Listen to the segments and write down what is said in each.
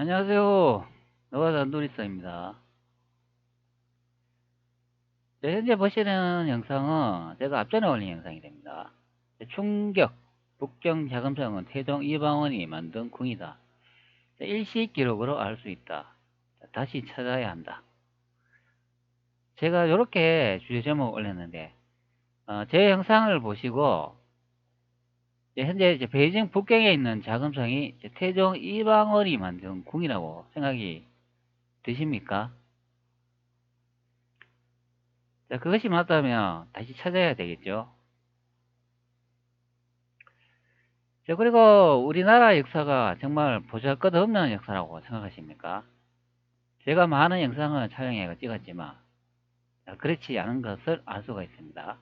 안녕하세요. 노가다 누리스입니다. 현재 보시는 영상은 제가 앞전에 올린 영상이 됩니다. 충격, 북경 자금성은 태종 이방원이 만든 궁이다. 일시 기록으로 알 수 있다. 다시 찾아야 한다. 제가 이렇게 주제 제목 올렸는데 제 영상을 보시고 현재 베이징 북경에 있는 자금성이 태종 이방원이 만든 궁이라고 생각이 드십니까? 자, 그것이 맞다면 다시 찾아야 되겠죠. 자, 그리고 우리나라 역사가 정말 보잘것없는 역사라고 생각하십니까? 제가 많은 영상을 촬영해 찍었지만 그렇지 않은 것을 알 수가 있습니다.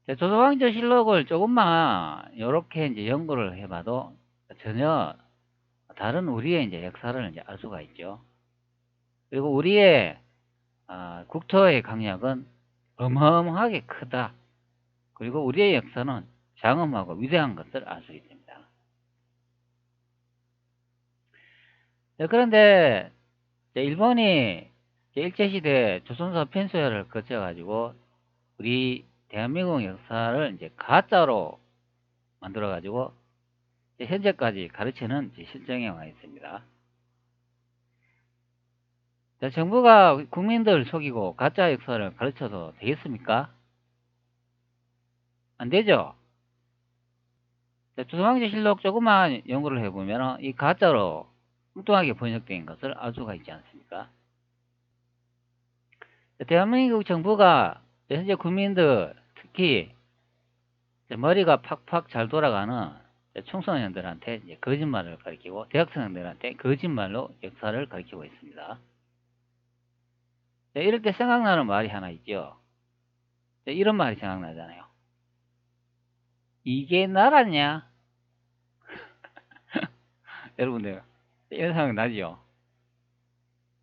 자, 조선왕조실록을 조금만 이렇게 이제 연구를 해봐도 전혀 다른 우리의 이제 역사를 이제 알 수가 있죠. 그리고 우리의 국토의 강약은 어마어마하게 크다. 그리고 우리의 역사는 장엄하고 위대한 것을 알 수 있습니다. 자, 그런데 일본이 일제시대 조선소 펜소야를 거쳐가지고 우리 대한민국 역사를 이제 가짜로 만들어가지고 현재까지 가르치는 실정에 와 있습니다. 자, 정부가 국민들 속이고 가짜 역사를 가르쳐도 되겠습니까? 안 되죠? 조선왕조실록 조금만 연구를 해보면 이 가짜로 엉뚱하게 번역된 것을 알 수가 있지 않습니까? 대한민국 정부가 현재 국민들 특히 머리가 팍팍 잘 돌아가는 청소년들한테 거짓말을 가리키고 대학생들한테 거짓말로 역사를 가리키고 있습니다. 이럴 때 생각나는 말이 하나 있죠. 이런 말이 생각나잖아요. 이게 나라냐? 여러분들 이런 생각 나죠?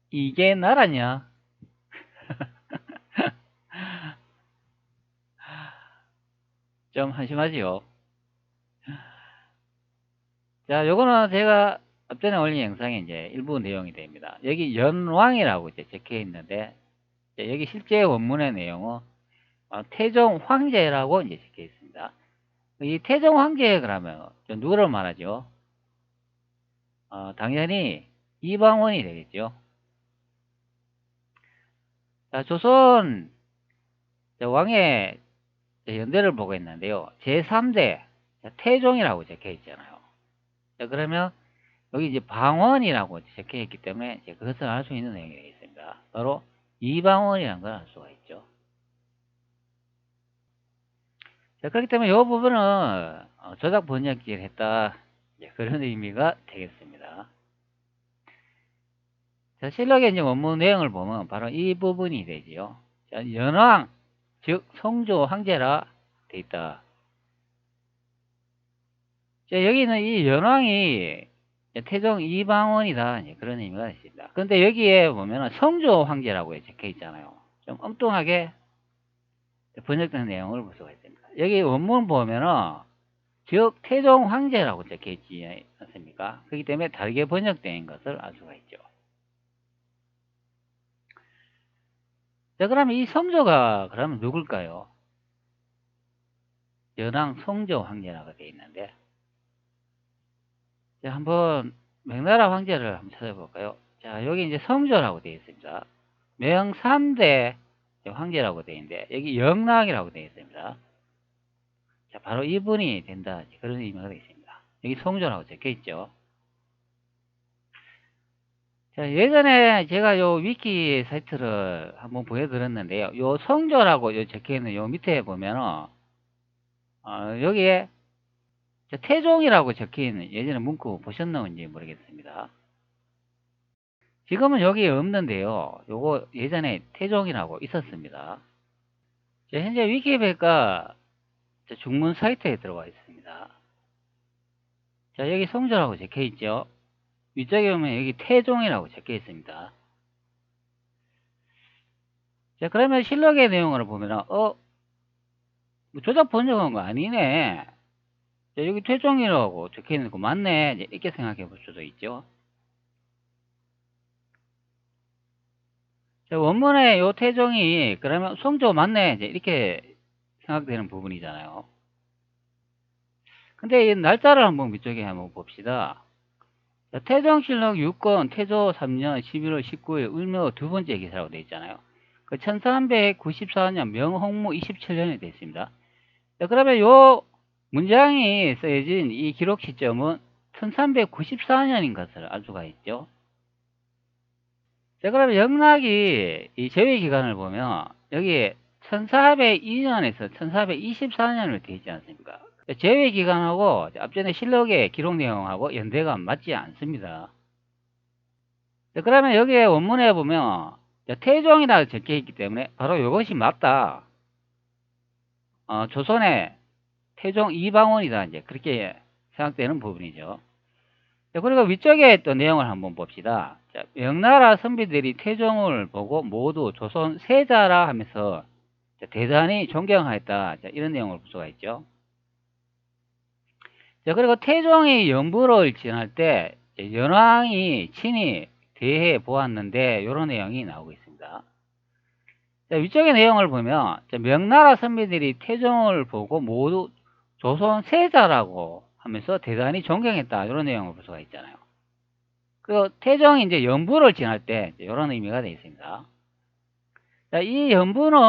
이게 나라냐? 좀 한심하지요. 자, 요거는 제가 앞전에 올린 영상의 이제 일부 내용이 됩니다. 여기 연왕이라고 이제 적혀 있는데 여기 실제 원문의 내용은 태종 황제라고 이제 적혀 있습니다. 이 태종 황제 그러면 누구를 말하죠? 당연히 이방원이 되겠죠. 자, 조선 왕의 연대를 보고 있는데요. 제3대 태종이라고 적혀 있잖아요. 자, 그러면 여기 이제 방원이라고 적혀 있기 때문에 그것을 알 수 있는 내용이 되겠습니다. 바로 이방원이라는 걸 알 수가 있죠. 자, 그렇기 때문에 이 부분은 조작 번역기를 했다. 그런 의미가 되겠습니다. 자, 실록의 이제 원문 내용을 보면 바로 이 부분이 되지요. 자, 연왕, 즉 성조 황제라 돼 있다. 자, 여기는 이 연왕이 태종 이방원이다. 그런 의미가 있습니다. 그런데 여기에 보면 성조 황제라고 적혀 있잖아요. 좀 엉뚱하게 번역된 내용을 볼 수가 있습니다. 여기 원문 보면은 즉 태종 황제라고 적혀 있지 않습니까? 그렇기 때문에 다르게 번역된 것을 알 수가 있죠. 자, 그러면 이 성조가 그러면 누굴까요? 연왕 성조 황제라고 되어 있는데, 자, 한번 명나라 황제를 한번 찾아볼까요? 자, 여기 이제 성조라고 되어 있습니다. 명3대 황제라고 되어 있는데 여기 영랑이라고 되어 있습니다. 자, 바로 이분이 된다. 그런 의미가 되겠습니다. 여기 성조라고 적혀 있죠. 자, 예전에 제가 요 위키 사이트를 한번 보여드렸는데요. 요 성조라고 요 적혀 있는 요 밑에 보면은 여기에 태종이라고 적혀 있는 예전에 문구 보셨는지 모르겠습니다. 지금은 여기에 없는데요. 요거 예전에 태종이라고 있었습니다. 자, 현재 위키백과 중문 사이트에 들어와 있습니다. 자, 여기 성조라고 적혀 있죠. 위쪽에 보면 여기 태종이라고 적혀 있습니다. 자, 그러면 실록의 내용을 보면 뭐 조작 번역한 거 아니네. 자, 여기 태종이라고 적혀 있는 거 맞네. 이제 이렇게 생각해 볼 수도 있죠. 자, 원문에 요 태종이 그러면 성조 맞네. 이제 이렇게 생각되는 부분이잖아요. 근데 이 날짜를 한번 위쪽에 한번 봅시다. 자, 태종실록 6권 태조 3년 11월 19일 을묘 두 번째 기사라고 되어 있잖아요. 그 1394년 명홍무 27년이 되어 있습니다. 자, 그러면 요 문장이 쓰여진 이 기록 시점은 1394년인 것을 알 수가 있죠. 자, 그러면 영락이 이 제외 기간을 보면 여기 1402년에서 1424년으로 되어 있지 않습니까? 제외 기간하고 앞전에 실록의 기록 내용하고 연대가 맞지 않습니다. 자, 그러면 여기에 원문에 보면 태종이라고 적혀 있기 때문에 바로 이것이 맞다. 조선의 태종 이방원이다. 이제 그렇게 생각되는 부분이죠. 자, 그리고 위쪽에 또 내용을 한번 봅시다. 자, 명나라 선비들이 태종을 보고 모두 조선 세자라 하면서 대단히 존경하였다. 자, 이런 내용을 볼 수가 있죠. 자, 그리고 태종이 영부를 지날 때 연왕이 친히 대해 보았는데 이런 내용이 나오고 있습니다. 자, 위쪽의 내용을 보면 명나라 선비들이 태종을 보고 모두 조선 세자라고 하면서 대단히 존경했다. 이런 내용을 볼 수가 있잖아요. 그 태종이 이제 연부를 지날 때 이런 의미가 되어 있습니다. 자, 이 연부는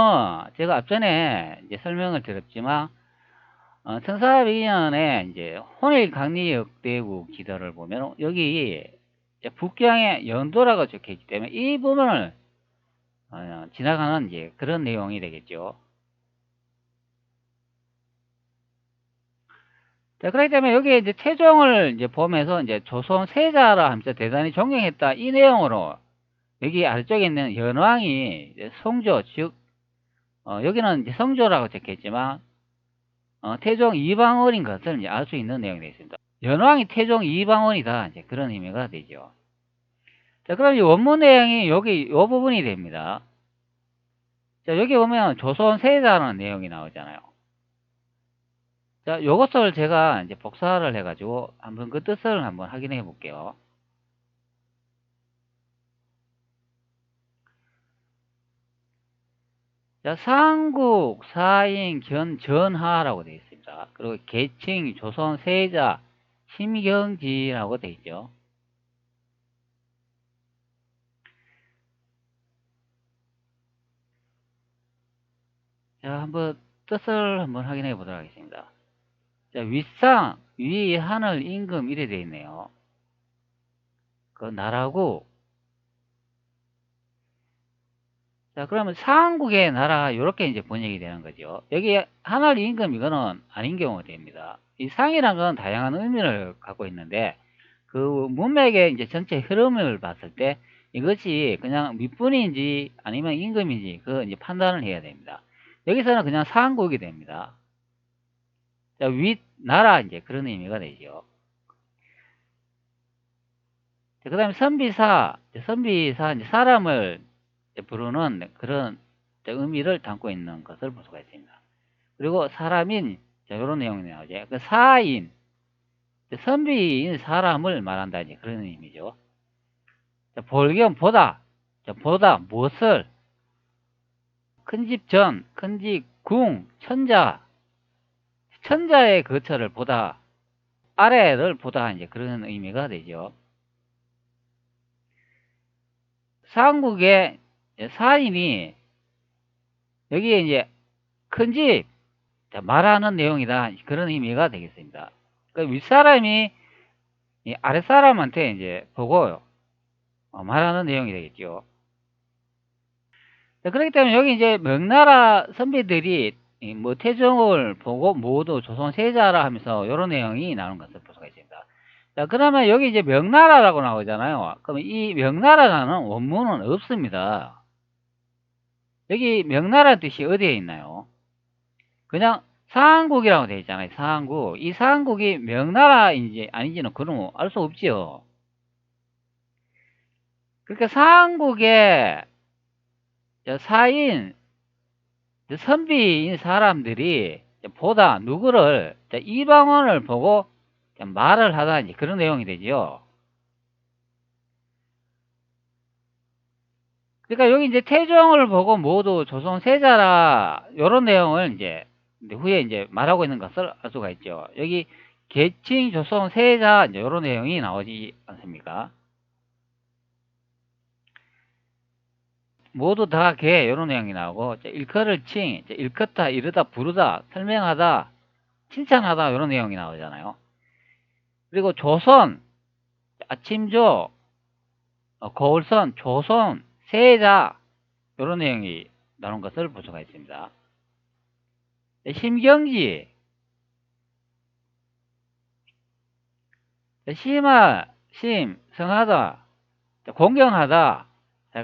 제가 앞전에 이제 설명을 드렸지만 1402년에 이제 혼일 강리역대국 기도를 보면 여기 북경의 연도라고 적혀 있기 때문에 이 부분을 지나가는 이제 그런 내용이 되겠죠. 자, 그렇기 때문에 여기 이제 태종을 이제 보면서 이제 조선 세자라 하면서 대단히 존경했다. 이 내용으로 여기 아래쪽에 있는 연왕이 이제 성조, 즉, 여기는 이제 성조라고 적혀 있지만, 태종 이방원인 것을 알 수 있는 내용이 되어 있습니다. 연왕이 태종 이방원이다. 이제 그런 의미가 되죠. 자, 그럼 이 원문 내용이 여기, 요 부분이 됩니다. 자, 여기 보면 조선 세자라는 내용이 나오잖아요. 자, 요것을 제가 이제 복사를 해가지고 한번 그 뜻을 한번 확인해 볼게요. 자, 상국, 사인, 전하라고 되어 있습니다. 그리고 계칭, 조선 세자, 심경지라고 되어 있죠. 자, 한번 뜻을 한번 확인해 보도록 하겠습니다. 자, 윗상, 위, 하늘, 임금 이래 되어 있네요. 그 나라고. 자, 그러면 상국의 나라 이렇게 이제 번역이 되는 거죠. 여기 하늘, 임금 이거는 아닌 경우가 됩니다. 이 상이란 건 다양한 의미를 갖고 있는데 그 문맥의 이제 전체 흐름을 봤을 때 이것이 그냥 밑분인지 아니면 임금인지 그 이제 판단을 해야 됩니다. 여기서는 그냥 상국이 됩니다. 자, 윗 나라 이제 그런 의미가 되죠. 그 다음에 선비사 이제 사람을 이제 부르는 그런 의미를 담고 있는 것을 볼 수가 있습니다. 그리고 사람인 자, 이런 내용이 나오죠. 그 사인 선비인 사람을 말한다 이제 그런 의미죠. 자, 볼겸 보다 자, 보다 무엇을 큰집 전, 큰집 궁, 천자 천자의 거처를 보다 아래를 보다 이제 그런 의미가 되죠. 상국의 사인이 여기에 이제 큰집 말하는 내용이다 그런 의미가 되겠습니다. 그 윗사람이 아랫사람한테 이제 보고 말하는 내용이 되겠죠. 그렇기 때문에 여기 이제 명나라 선비들이 뭐 태종을 보고 모두 조선 세자라 하면서 이런 내용이 나오는 것을 볼 수가 있습니다. 자, 그러면 여기 이제 명나라라고 나오잖아요. 그러면 이 명나라라는 원문은 없습니다. 여기 명나라 뜻이 어디에 있나요? 그냥 상한국이라고 되어 있잖아요. 상한국. 이 상한국이 명나라인지 아닌지는 그럼 알 수 없지요. 그러니까 상한국에 사인, 선비인 사람들이 보다 누구를 이방원을 보고 말을 하다 이제 그런 내용이 되죠. 그러니까 여기 이제 태종을 보고 모두 조선 세자라 요런 내용을 이제 후에 이제 말하고 있는 것을 알 수가 있죠. 여기 계칭 조선 세자 이제 요런 내용이 나오지 않습니까? 모두 다 개 요런 내용이 나오고 일컬을 칭, 일컫다, 이르다, 부르다, 설명하다, 칭찬하다 요런 내용이 나오잖아요. 그리고 조선, 아침조, 거울선, 조선, 세자 요런 내용이 나온 것을 볼 수가 있습니다. 심경지, 심하, 성하다, 공경하다,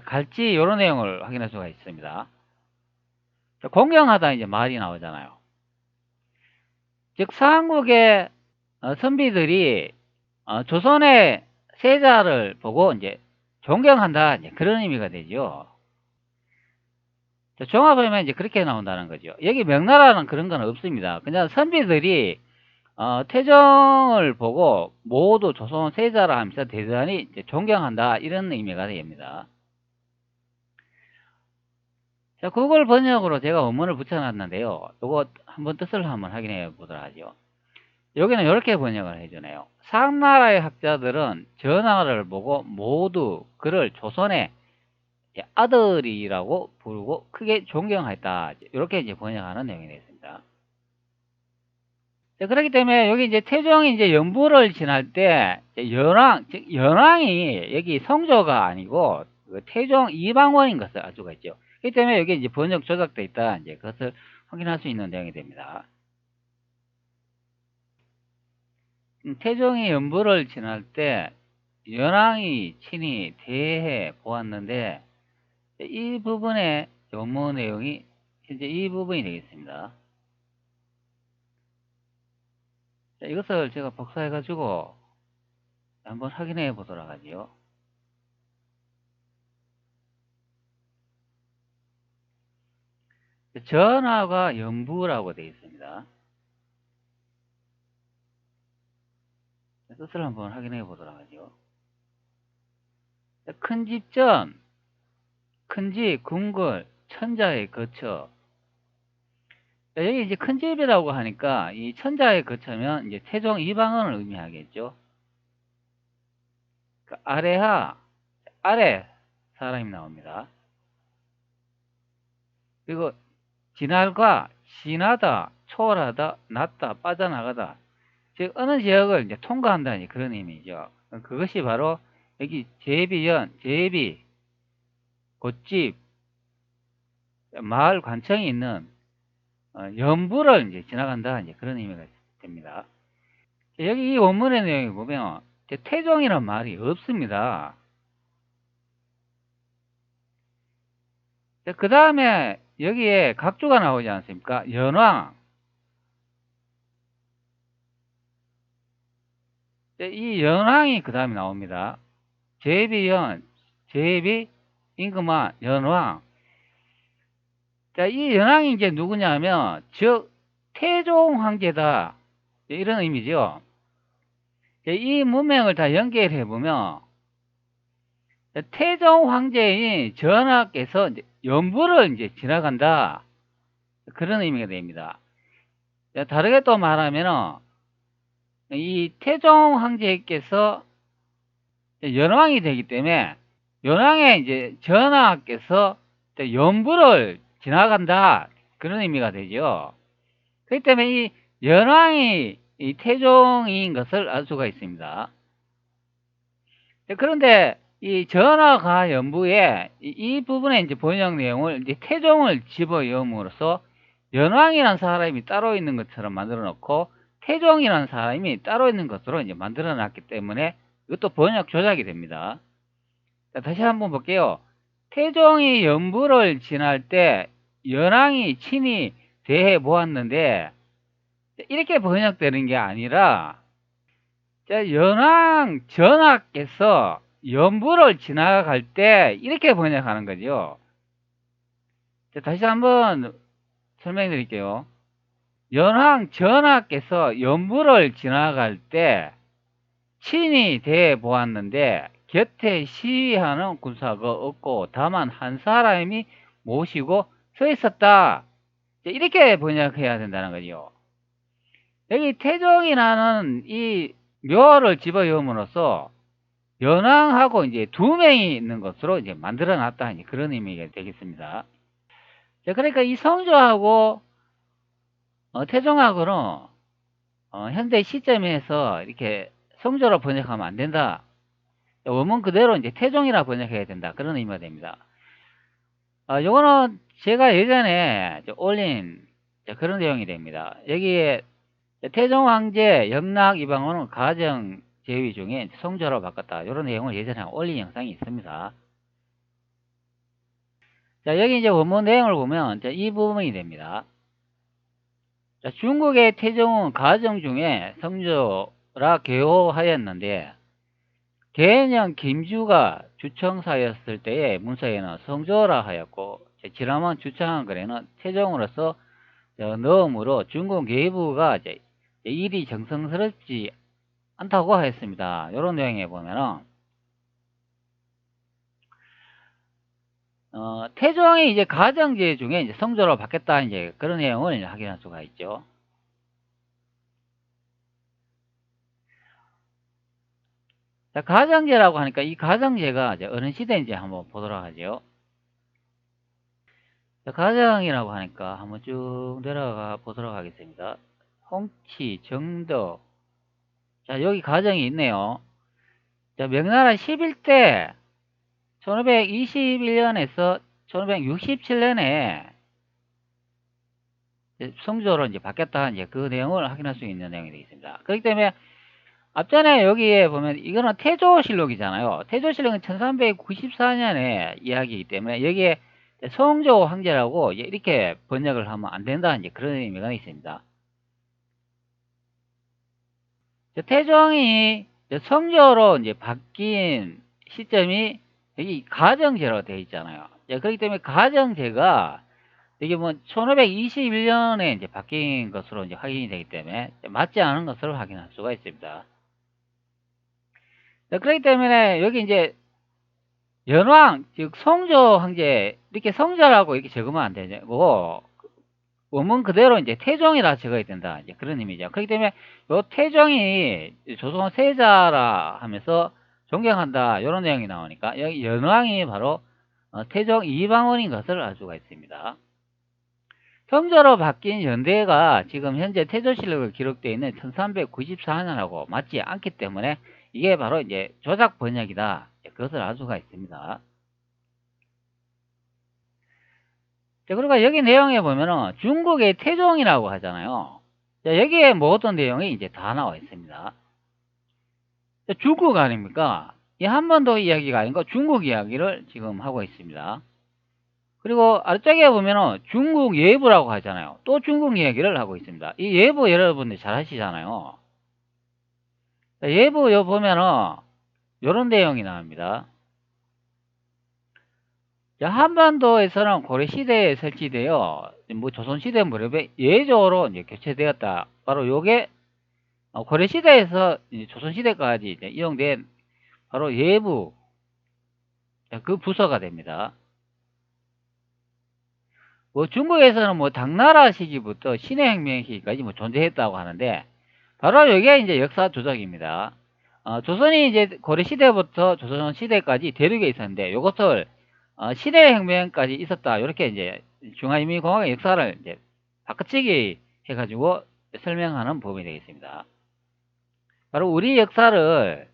갈지 이런 내용을 확인할 수가 있습니다. 공경하다 이제 말이 나오잖아요. 즉 삼국의 선비들이 조선의 세자를 보고 이제 존경한다 이제 그런 의미가 되죠. 종합하면 이제 그렇게 나온다는 거죠. 여기 명나라는 그런 건 없습니다. 그냥 선비들이 태종을 보고 모두 조선 세자라 하면서 대단히 이제 존경한다 이런 의미가 됩니다. 자, 구글 번역으로 제가 원문을 붙여놨는데요. 요거 한번 뜻을 한번 확인해 보도록 하죠. 여기는 이렇게 번역을 해주네요. 상나라의 학자들은 전하를 보고 모두 그를 조선의 아들이라고 부르고 크게 존경했다. 이렇게 이제 번역하는 내용이 되겠습니다. 자, 그렇기 때문에 여기 이제 태종이 이제 연부를 지날 때 즉 연왕이 여기 성조가 아니고 그 태종 이방원인 것을 알 수가 있죠. 그렇기 때문에 여기 이제 번역 조작돼 있다. 이제 그것을 확인할 수 있는 내용이 됩니다. 태종이 연부를 지날 때 연왕이 친히 대해 보았는데 이 부분의 원문 내용이 현재 이 부분이 되겠습니다. 자, 이것을 제가 복사해 가지고 한번 확인해 보도록 하죠. 전하가 연부라고 되어 있습니다. 뜻을 한번 확인해 보도록 하죠. 큰 집전, 큰집, 궁궐, 천자의 거처. 여기 이제 큰 집이라고 하니까 이 천자의 거처면 이제 태종 이방원을 의미하겠죠. 아래하, 아래 사람이 나옵니다. 그리고 지날과 지나다, 초월하다, 났다, 빠져나가다. 즉 어느 지역을 이제 통과한다는 그런 의미죠. 그것이 바로 여기 제비연, 제비, 곳집, 마을 관청이 있는 연부를 이제 지나간다 이제 그런 의미가 됩니다. 여기 이 원문의 내용을 보면 태종이라는 말이 없습니다. 그 다음에 여기에 각주가 나오지 않습니까? 연왕. 이 연왕이 그 다음에 나옵니다. 제비연, 제비, 임금왕, 연왕. 자, 이 연왕이 이제 누구냐면, 즉, 태종 황제다. 이런 의미죠. 이 문명을 다 연결해 보면, 태종 황제인 전하께서 연부를 이제 지나간다. 그런 의미가 됩니다. 다르게 또 말하면, 이 태종 황제께서 연왕이 되기 때문에, 연왕의 이제 전하께서 연부를 지나간다. 그런 의미가 되죠. 그렇기 때문에 이 연왕이 이 태종인 것을 알 수가 있습니다. 그런데 이 전하가 연부에 이 부분에 이제 번역 내용을 이제 태종을 집어넣음으로써 연왕이라는 사람이 따로 있는 것처럼 만들어 놓고 태종이라는 사람이 따로 있는 것으로 이제 만들어 놨기 때문에 이것도 번역 조작이 됩니다. 자, 다시 한번 볼게요. 태종이 연부를 지날 때 연왕이 친히 대해 보았는데 이렇게 번역되는 게 아니라 연왕 전하께서 연부를 지나갈 때 이렇게 번역하는 거죠. 다시 한번 설명해 드릴게요. 연황 전하께서 연부를 지나갈 때 친히 대해 보았는데 곁에 시위하는 군사가 없고 다만 한 사람이 모시고 서 있었다. 이렇게 번역해야 된다는 거죠. 여기 태종이라는 이 묘를 집어넣음으로써 연왕하고 이제 두 명이 있는 것으로 이제 만들어 놨다. 그런 의미가 되겠습니다. 자, 그러니까 이 성조하고 태종하고는 현대 시점에서 이렇게 성조로 번역하면 안 된다. 원문 그대로 이제 태종이라 번역해야 된다. 그런 의미가 됩니다. 요거는 제가 예전에 올린 그런 내용이 됩니다. 여기에 태종 황제 영락 이방원은 가정 제위 중에 성조로 바꿨다. 이런 내용을 예전에 올린 영상이 있습니다. 자, 여기 이제 원문 내용을 보면 이 부분이 됩니다. 자, 중국의 태종은 가정 중에 성조라 개호하였는데 대년 김주가 주청사였을 때의 문서에는 성조라 하였고 지난번 주청한 글에는 태종으로서 넣음으로 중국 내부가 일이 정성스럽지 않다고 하였습니다. 이런 내용에 보면은 태종이 이제 가정제 중에 이제 성조로 바뀌었다 이제 그런 내용을 확인할 수가 있죠. 자, 가정제라고 하니까 이 가정제가 이제 어느 시대인지 한번 보도록 하죠. 자, 가정이라고 하니까 한번 쭉 내려가 보도록 하겠습니다. 홍치, 정덕. 자, 여기 가정이 있네요. 자, 명나라 11대 1521년에서 1567년에 성조로 이제 바뀌었다 이제 그 내용을 확인할 수 있는 내용이 되겠습니다. 그렇기 때문에 앞전에 여기에 보면 이거는 태조실록이잖아요. 태조실록은 1394년에 이야기이기 때문에 여기에 성조 황제라고 이렇게 번역을 하면 안 된다 이제 그런 의미가 있습니다. 태종이 성조로 이제 바뀐 시점이 여기 가정제로 되어 있잖아요. 그렇기 때문에 가정제가 이게 뭐 1521년에 이제 바뀐 것으로 이제 확인이 되기 때문에 맞지 않은 것을 확인할 수가 있습니다. 그렇기 때문에 여기 이제 연왕, 즉 성조 황제 이렇게 성조라고 이렇게 적으면 안 되고 원문 그대로 이제 태종이라 적어야 된다. 이제 그런 의미죠. 그렇기 때문에 요 태종이 조선 세자라 하면서 존경한다. 이런 내용이 나오니까 여기 연왕이 바로 태종 이방원인 것을 알 수가 있습니다. 성조로 바뀐 연대가 지금 현재 태조실록에 기록되어 있는 1394년하고 맞지 않기 때문에 이게 바로 이제 조작 번역이다. 그것을 알 수가 있습니다. 자, 그리고 여기 내용에 보면은 중국의 태종이라고 하잖아요. 자, 여기에 모든 내용이 이제 다 나와 있습니다. 자, 중국 아닙니까? 이 한반도 이야기가 아닌 거 중국 이야기를 지금 하고 있습니다. 그리고 아래쪽에 보면은 중국 예부라고 하잖아요. 또 중국 이야기를 하고 있습니다. 이 예부 여러분들 잘 하시잖아요. 자, 예부 여 보면은 요런 내용이 나옵니다. 자, 한반도에서는 고려시대에 설치되어 뭐 조선시대 무렵에 예조로 이제 교체되었다. 바로 요게 고려시대에서 조선시대까지 이제 이용된 바로 예부 그 부서가 됩니다. 뭐 중국에서는 뭐 당나라 시기부터 신해혁명 시기까지 뭐 존재했다고 하는데 바로 이게 이제 역사 조작입니다. 조선이 이제 고려시대부터 조선시대까지 대륙에 있었는데 이것을 신해혁명까지 있었다. 이렇게 이제 중화인민공화국의 역사를 이제 바꿔치기 해가지고 설명하는 부분이 되겠습니다. 바로 우리 역사를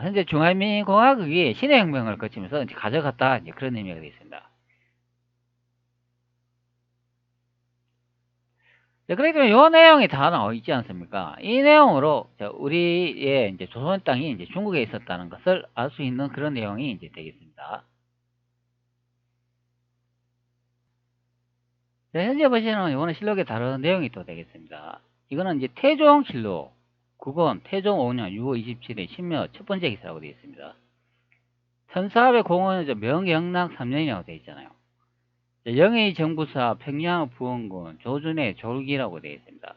현재 중화인민공화국이 신해혁명을 거치면서 이제 가져갔다. 이제 그런 의미가 되겠습니다. 그렇기 때문에 이 내용이 다 나와 있지 않습니까? 이 내용으로 우리의 이제 조선 땅이 이제 중국에 있었다는 것을 알 수 있는 그런 내용이 이제 되겠습니다. 현재 보시는 이거는 실록에 다른 내용이 또 되겠습니다. 이거는 이제 태종실록 9권 태종 5년 6월 27일 신묘 첫 번째 기사라고 되어 있습니다. 1405년 명영락 3년이라고 되어 있잖아요. 자, 영의 정부사, 평양 부원군, 조준의 졸기라고 되어 있습니다.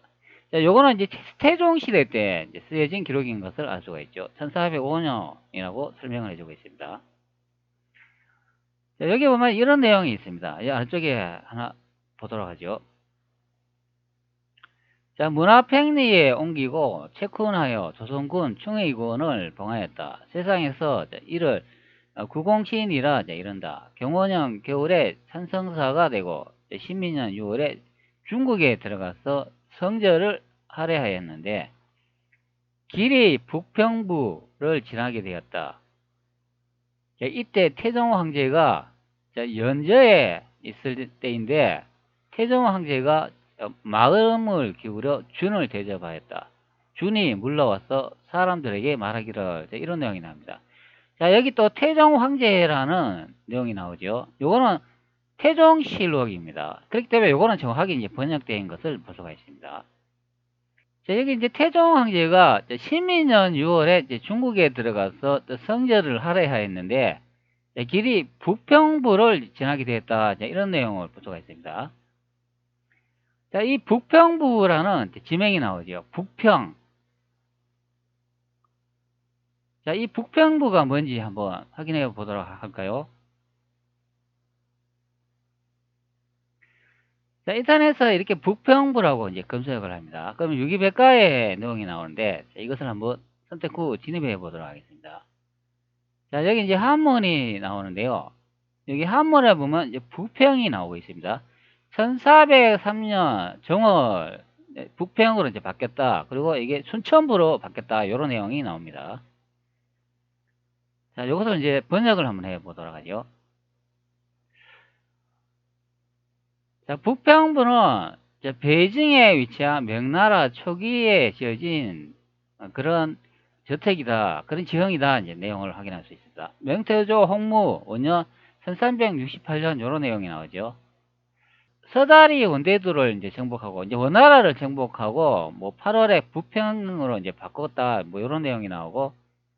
자, 요거는 이제 태종 시대 때 이제 쓰여진 기록인 것을 알 수가 있죠. 1405년이라고 설명을 해주고 있습니다. 자, 여기 보면 이런 내용이 있습니다. 이 아래쪽에 하나 보도록 하죠. 자, 문화팽리에 옮기고 채군하여 조선군 충의군을 봉하였다. 세상에서 이를 구공시인이라 이른다. 경원형 겨울에 찬성사가 되고 신민년 6월에 중국에 들어가서 성절을 할애하였는데 길이 북평부를 지나게 되었다. 자, 이때 태종 황제가 연저에 있을 때인데 태종 황제가 마음을 기울여 준을 대접하였다. 준이 물러와서 사람들에게 말하기를 이런 내용이 나옵니다. 자, 여기 또 태종 황제라는 내용이 나오죠. 요거는 태종실록입니다. 그렇기 때문에 요거는 정확하게 이제 번역된 것을 볼 수가 있습니다. 자, 여기 이제 태종 황제가 신민년 6월에 이제 중국에 들어가서 성절을 할애하였는데 길이 북평부를 지나게 되었다. 이런 내용을 볼 수가 있습니다. 자, 이 북평부라는 지명이 나오죠. 북평. 자, 이 북평부가 뭔지 한번 확인해 보도록 할까요? 자, 인터넷에서 이렇게 북평부라고 이제 검색을 합니다. 그럼 유기백과의 내용이 나오는데, 자, 이것을 한번 선택 후 진입해 보도록 하겠습니다. 자, 여기 이제 한문이 나오는데요. 여기 한문에 보면 이제 북평이 나오고 있습니다. 1403년 정월 북평으로 이제 바뀌었다. 그리고 이게 순천부로 바뀌었다. 이런 내용이 나옵니다. 자, 이것을 이제 번역을 한번 해 보도록 하죠. 자, 북평부는 베이징에 위치한 명나라 초기에 지어진 그런 저택이다. 그런 지형이다. 이제 내용을 확인할 수 있습니다. 명태조 홍무 원년 1368년 이런 내용이 나오죠. 서다리 원대도를 이제 정복하고 이제 원나라를 정복하고 뭐 8월에 부평으로 이제 바꿨다. 뭐 이런 내용이 나오고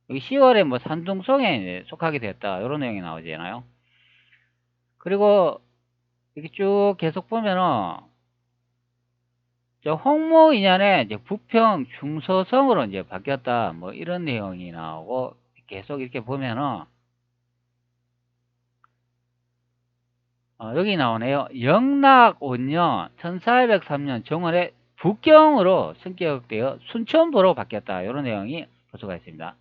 여기 10월에 뭐 산둥성에 속하게 됐다. 이런 내용이 나오잖아요. 그리고 이렇게 쭉 계속 보면은 저 홍모 2년에 이제 부평 중서성으로 이제 바뀌었다. 뭐 이런 내용이 나오고 계속 이렇게 보면은 여기 나오네요. 영락 5년 1403년 정월에 북경으로 승격되어 순천부로 바뀌었다. 이런 내용이 볼 수가 있습니다.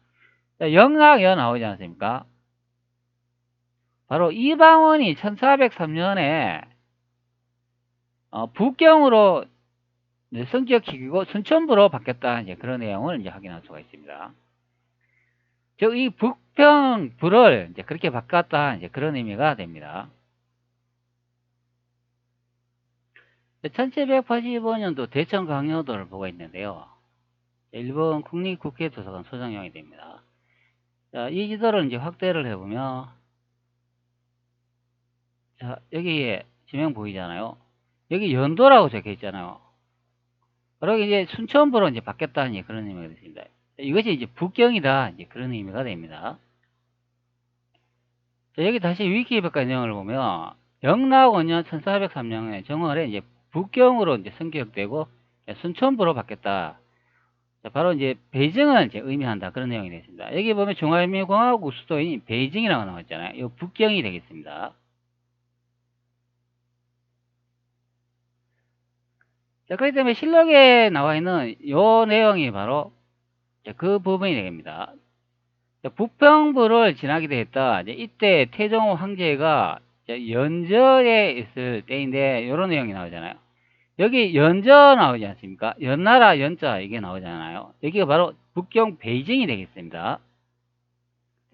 영락여 나오지 않습니까? 바로 이방원이 1403년에 북경으로 승격시키고 순천부로 바뀌었다. 이제 그런 내용을 이제 확인할 수가 있습니다. 즉, 이 북평부를 이제 그렇게 바꿨다. 이제 그런 의미가 됩니다. 1785년도 대천 강요도를 보고 있는데요. 일본 국립국회도서관 소장용이 됩니다. 자, 이 지도를 이제 확대를 해보면, 자, 여기에 지명 보이잖아요. 여기 연도라고 적혀 있잖아요. 그리고 이제 순천부로 이제 바뀌었다는 그런 의미가 있습니다. 이것이 이제 북경이다. 이제 그런 의미가 됩니다. 자, 여기 다시 위키백과 내용을 보면, 영락 5년 1403년에 정월에 이제 북경으로 이제 승격되고 순천부로 바뀌었다. 자, 바로 이제 베이징을 이제 의미한다. 그런 내용이 되어 있습니다. 여기 보면 중화인민공화국 수도인 베이징이라고 나와 있잖아요. 이 북경이 되겠습니다. 자, 그렇기 때문에 실록에 나와 있는 이 내용이 바로 그 부분이 되겠습니다. 부평부를 지나게 됐다. 이때 태종 황제가 연저에 있을 때인데 이런 내용이 나오잖아요. 여기 연저 나오지 않습니까? 연나라 연자 이게 나오잖아요. 여기가 바로 북경 베이징이 되겠습니다.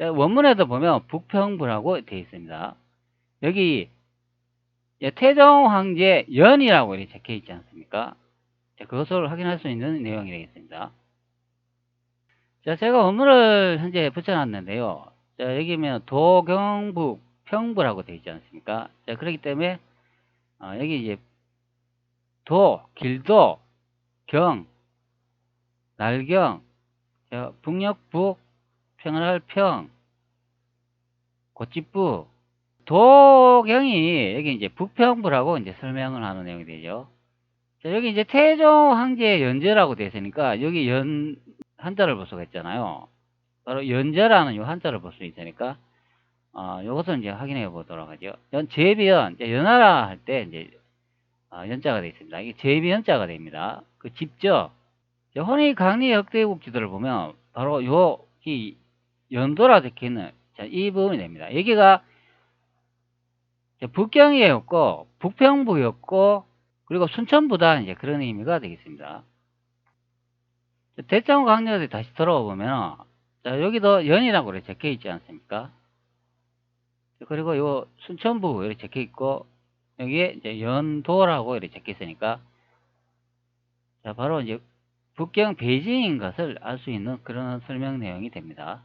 원문에도 보면 북평부라고 되어 있습니다. 여기 태종 황제 연이라고 이렇게 적혀 있지 않습니까? 그것을 확인할 수 있는 내용이 되겠습니다. 자, 제가 원문을 현재 붙여놨는데요. 자, 여기 보면 도경북 평부라고 되어 있지 않습니까? 자, 그렇기 때문에 여기 이제 길도, 경, 날경, 북녘북, 평안할 평, 고집부, 도경이 여기 이제 북평부라고 이제 설명을 하는 내용이 되죠. 자, 여기 이제 태종 황제 연제라고 되어 있으니까 여기 한자를 볼 수가 있잖아요. 바로 연제라는 요 한자를 볼 수 있으니까 요것을 이제 확인해 보도록 하죠. 제비연, 연하라 할 때 이제 연자가 되어 있습니다. 이게 제비연자가 됩니다. 그 집적 혼의 강리 역대국 지도를 보면 바로 이 연도라 적혀 있는 이 부분이 됩니다. 여기가 북경이었고 북평부였고 그리고 순천부다 이제 그런 의미가 되겠습니다. 대창호 강력에 다시 들어가 보면 여기도 연이라고 이렇게 적혀 있지 않습니까? 그리고 요 순천부 이렇게 적혀 있고 여기에 이제 연도라고 이렇게 적혀 있으니까 바로 이제 북경 베이징인 것을 알 수 있는 그런 설명 내용이 됩니다.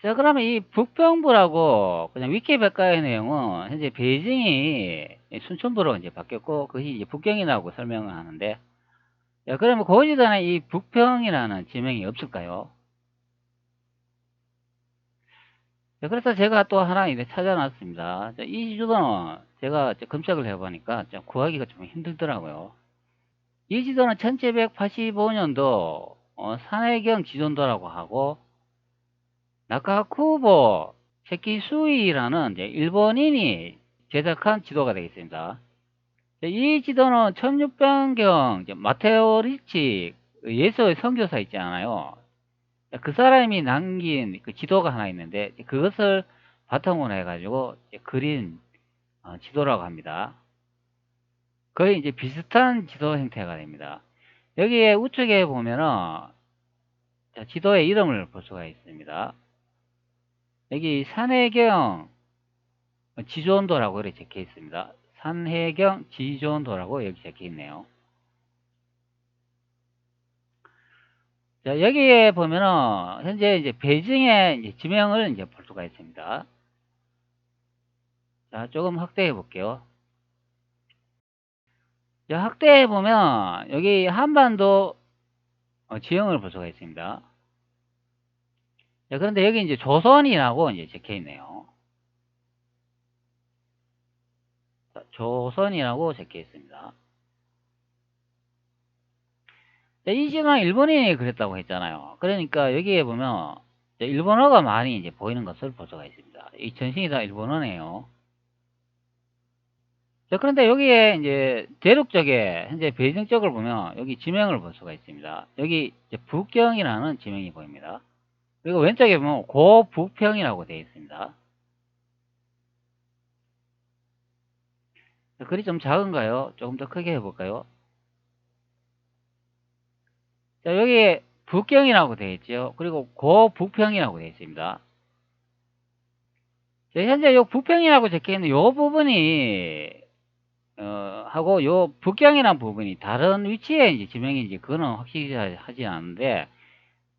자, 그러면 이 북평부라고 그냥 위키백과의 내용은 현재 베이징이 순천부로 이제 바뀌었고 그것이 이제 북경이라고 설명을 하는데, 자, 그러면 고지도에 이 북평이라는 지명이 없을까요? 자, 그래서 제가 또 하나 이제 찾아놨습니다. 자, 이 지도는 제가 검색을 해보니까 좀 구하기가 좀 힘들더라고요. 이 지도는 1785년도 산해경 지존도라고 하고 나카쿠보 세키수이라는 일본인이 제작한 지도가 되겠습니다. 이 지도는 1600경 마테오 리치 예수의 선교사 있지 않아요. 그 사람이 남긴 그 지도가 하나 있는데 그것을 바탕으로 해가지고 그린 지도라고 합니다. 거의 이제 비슷한 지도 형태가 됩니다. 여기에 우측에 보면은 지도의 이름을 볼 수가 있습니다. 여기 산해경 지존도라고 이렇게 적혀 있습니다. 산해경 지존도라고 여기 적혀 있네요. 자, 여기에 보면은 현재 이제 베이징의 이제 지명을 이제 볼 수가 있습니다. 자, 조금 확대해 볼게요. 자, 확대해 보면 여기 한반도 지형을 볼 수가 있습니다. 자, 그런데 여기 이제 조선이라고 이제 적혀 있네요. 자, 조선이라고 적혀 있습니다. 자, 이 지도는 일본인이 그랬다고 했잖아요. 그러니까 여기에 보면 일본어가 많이 이제 보이는 것을 볼 수가 있습니다. 이 전신이 다 일본어네요. 자, 그런데 여기에 이제 대륙 쪽에 현재 베이징 쪽을 보면 여기 지명을 볼 수가 있습니다. 여기 이제 북경이라는 지명이 보입니다. 그리고 왼쪽에 보면 고북평이라고 되어 있습니다. 자, 글이 좀 작은가요? 조금 더 크게 해볼까요? 자, 여기 북경이라고 되어 있죠. 그리고 고북평이라고 되어 있습니다. 자, 현재 요 북평이라고 적혀 있는 요 부분이 하고 요 북경이라는 부분이 다른 위치에 이제 지명인지 그거는 확실히 하지 않는데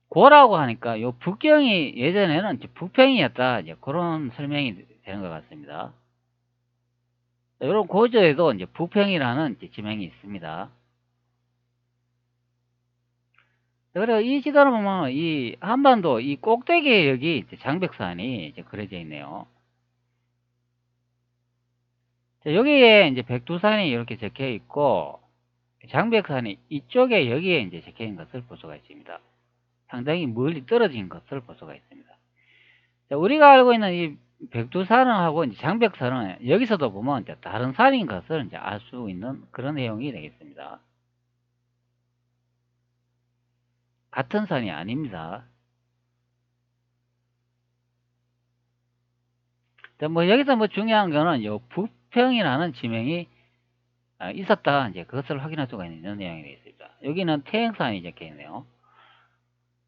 고라고 하니까 요 북경이 예전에는 이제 북평이었다 이제 그런 설명이 되는 것 같습니다. 이런 고저에도 이제 북평이라는 이제 지명이 있습니다. 그리고 이 지도를 보면 이 한반도 이 꼭대기에 여기 이제 장백산이 이제 그려져 있네요. 자, 여기에 이제 백두산이 이렇게 적혀 있고 장백산이 이쪽에 여기에 이제 적혀 있는 것을 볼 수가 있습니다. 상당히 멀리 떨어진 것을 볼 수가 있습니다. 자, 우리가 알고 있는 이 백두산하고 이제 장백산은 여기서도 보면 이제 다른 산인 것을 이제 알 수 있는 그런 내용이 되겠습니다. 같은 산이 아닙니다. 자, 뭐 여기서 뭐 중요한 거는 요 북평이라는 지명이 있었다 이제 그것을 확인할 수가 있는 내용이 되겠습니다. 여기는 태행산이 적혀 있네요.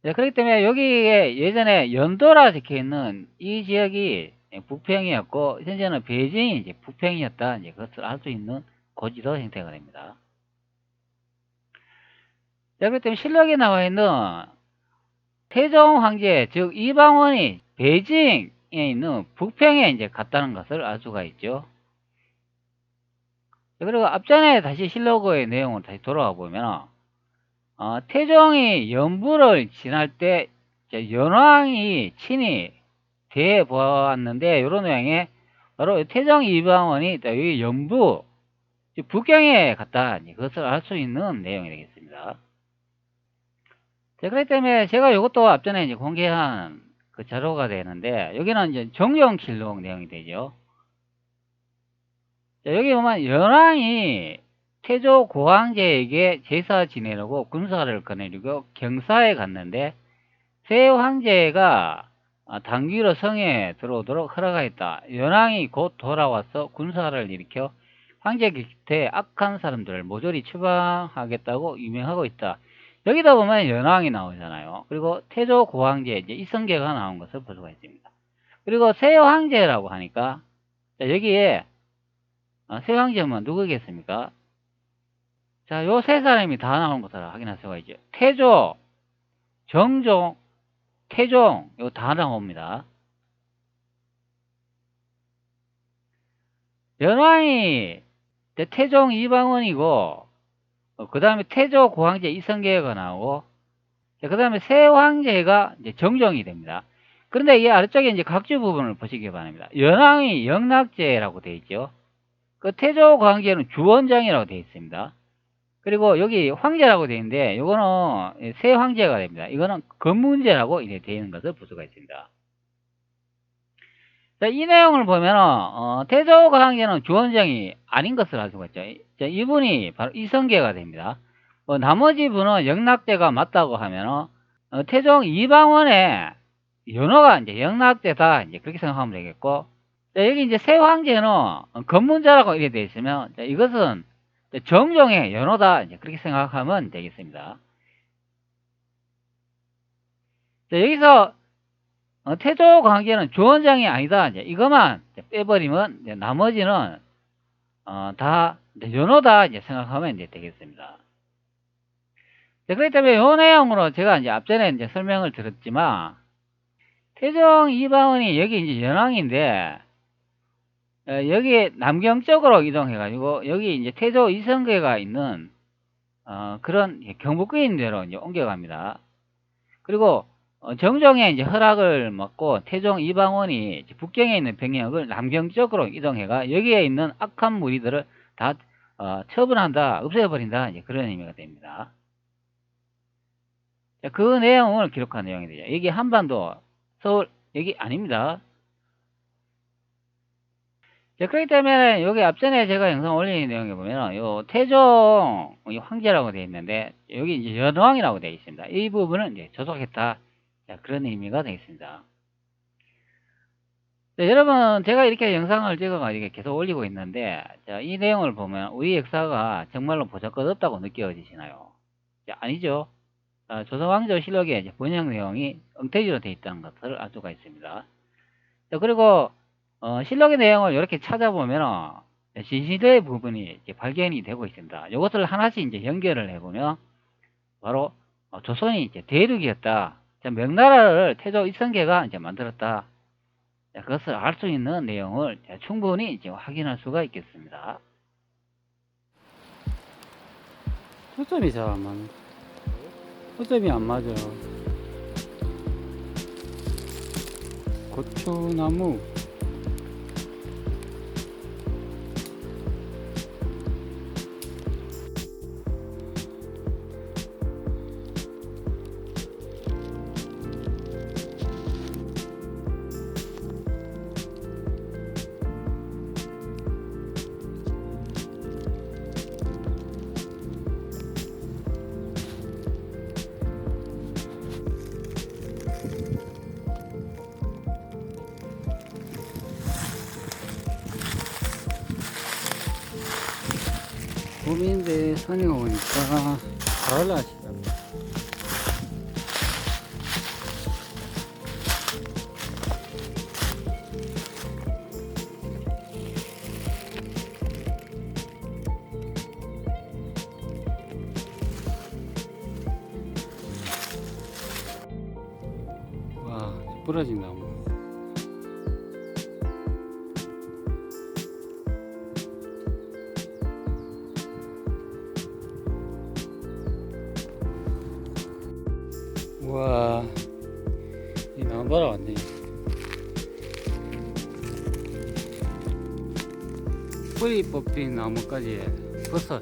네, 그렇기 때문에 여기에 예전에 연도라 적혀 있는 이 지역이 북평이었고 현재는 베이징이 이제 북평이었다 이제 그것을 알 수 있는 고지도 형태가 됩니다. 자, 그렇기 때문에 실록에 나와 있는 태종 황제 즉 이방원이 베이징에 있는 북평에 이제 갔다는 것을 알 수가 있죠. 자, 그리고 앞전에 다시 실록의 내용을 다시 돌아가 보면 태종이 연부를 지날 때 연왕이 친히 돼 보았는데, 이런 모양의 바로 태종 이방원이 여기 영부 북경에 갔다, 그것을 알 수 있는 내용이 되겠습니다. 자, 그렇기 때문에 제가 이것도 앞전에 이제 공개한 그 자료가 되는데, 여기는 이제 정종실록 내용이 되죠. 자, 여기 보면 연왕이 태조 고황제에게 제사 지내려고 군사를 거느리고 경사에 갔는데, 세 황제가 단기로 성에 들어오도록 허락하였다. 연왕이 곧 돌아와서 군사를 일으켜 황제 곁에 악한 사람들을 모조리 추방하겠다고 유명하고 있다. 여기다 보면 연왕이 나오잖아요. 그리고 태조 고황제, 이제 이성계가 나온 것을 볼 수가 있습니다. 그리고 세 황제라고 하니까, 자, 여기에 세 황제면 누구겠습니까? 자, 요 세 사람이 다 나온 것을 확인할 수가 있죠. 태조, 정종, 태종, 이거 다 나옵니다. 연왕이 태종 이방원이고, 그 다음에 태조 고황제 이성계가 나오고, 그 다음에 세 황제가 이제 정종이 됩니다. 그런데 이 아래쪽에 이제 각주 부분을 보시기 바랍니다. 연왕이 영락제라고 되어 있죠. 그 태조 고황제는 주원장이라고 되어 있습니다. 그리고 여기 황제라고 되어 있는데, 이거는 세 황제가 됩니다. 이거는 건문제라고 이렇게 되어 있는 것을 볼 수가 있습니다. 자, 이 내용을 보면 태조 고황제는 주원장이 아닌 것을 알 수가 있죠. 자, 이분이 바로 이성계가 됩니다. 나머지 분은 영락제가 맞다고 하면 태종 이방원의 연호가 이제 영락제다, 이제 그렇게 생각하면 되겠고, 자, 여기 이제 세 황제는 건문자라고 이렇게 되어 있으면, 자, 이것은 정종의 연호다, 이제 그렇게 생각하면 되겠습니다. 자, 여기서 태조 관계는 주원장이 아니다, 이제 이것만 빼버리면 이제 나머지는 다 연호다, 이제 생각하면 이제 되겠습니다. 자, 그렇기 때문에 이 내용으로 제가 이제 앞전에 이제 설명을 드렸지만, 태종 이방원이 여기 이제 연왕인데, 여기 남경 쪽으로 이동해가지고, 여기 이제 태조 이성계가 있는, 그런 경북구인 대로 이제 옮겨갑니다. 그리고, 정종의 이제 허락을 받고, 태종 이방원이 이제 북경에 있는 병력을 남경 쪽으로 이동해가, 여기에 있는 악한 무리들을 다, 처분한다, 없애버린다, 이제 그런 의미가 됩니다. 자, 그 내용을 기록한 내용이 되죠. 여기 한반도, 서울, 여기 아닙니다. 자, 그렇기 때문에 여기 앞전에 제가 영상 올린 내용에 보면 요 태종 황제라고 되어 있는데, 여기 이제 연왕이라고 되어 있습니다. 이 부분은 이제 조속했다, 자, 그런 의미가 되겠습니다. 자, 여러분, 제가 이렇게 영상을 찍어가지고 계속 올리고 있는데, 자, 이 내용을 보면 우리 역사가 정말로 보잘것없다고 느껴지시나요? 자, 아니죠. 조선왕조실록에 이제 번역 내용이 엉터리로 되어 있다는 것을 알 수가 있습니다. 자, 그리고 실록의 내용을 이렇게 찾아보면 진시대의 부분이 이제 발견이 되고 있습니다. 이것을 하나씩 이제 연결을 해보면 바로 조선이 이제 대륙이었다. 자, 명나라를 태조 이성계가 이제 만들었다. 자, 그것을 알 수 있는 내용을 충분히 이제 확인할 수가 있겠습니다. 초점이 잘 안 맞네. 초점이 안 맞아. 고추나무. 봄인데 산에 오니까 가을 날씨랍니다. 와, 부러진 나무. 와, 이 나무 봐라, 완전히. 뿌리 뽑힌 나무까지 버섯.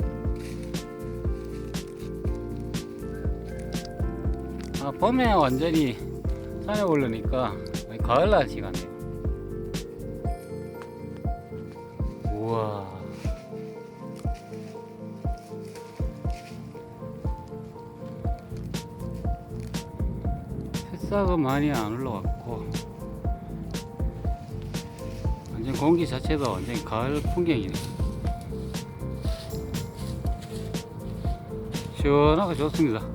아, 봄에 완전히 산에 오르니까 가을날 시간이에요. 우와. 새싹은 많이 안 올라왔고, 완전 공기 자체도 완전히 가을 풍경이네. 시원하고 좋습니다.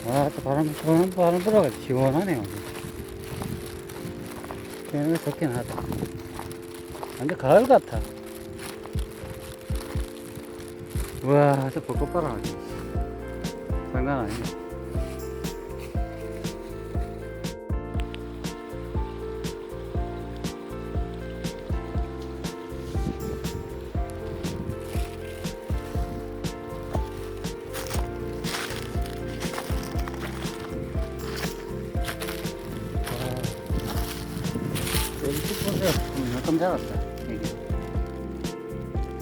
아, 또 바람 불어가지고 시원하네요. 그냥 좋긴 하다. 완전 가을 같아. 우와, 저 벚꽃 봐라. 장난 아니네. 여기 숲보세요. 이만큼 자랐다. 여기.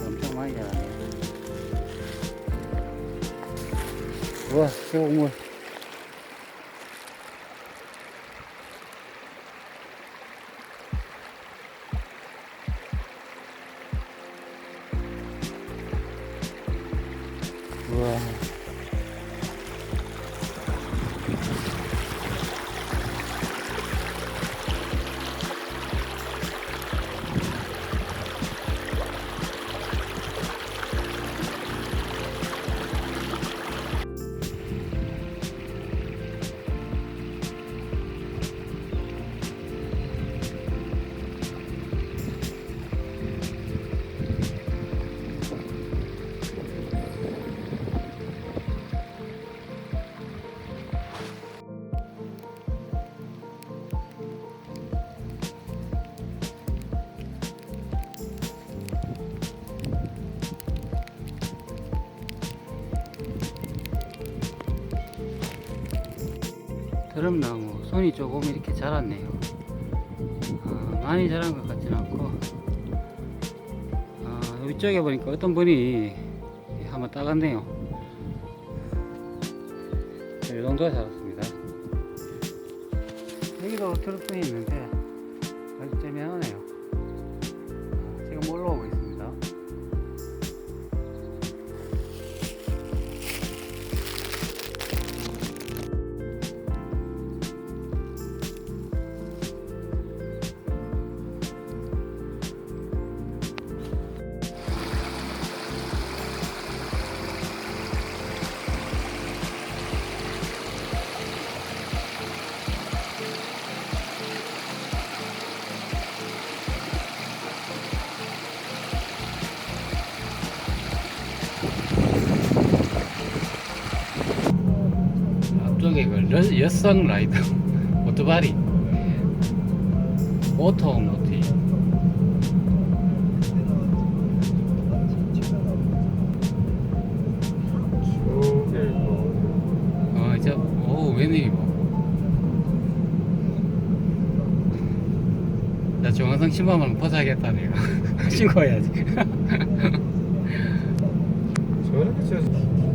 엄청 많이 자랐네. 우와, 계곡물. 우와. 드럼나무 손이 조금 이렇게 자랐네요. 많이 자란 것 같지는 않고, 위쪽에 보니까 어떤 분이 한번 따갔네요. 이 정도가 자랐습니다. 여기도 트럭분이 있는데 아주 재미나네요. 지금 올라오고 있습니다. 앞쪽에 그 여성 라이더 오토바리 오토모티. 이제 웬일이고. 나 중앙선 신발만 벗어야겠다. 내가 신고 해야지. 저렇게 쳐서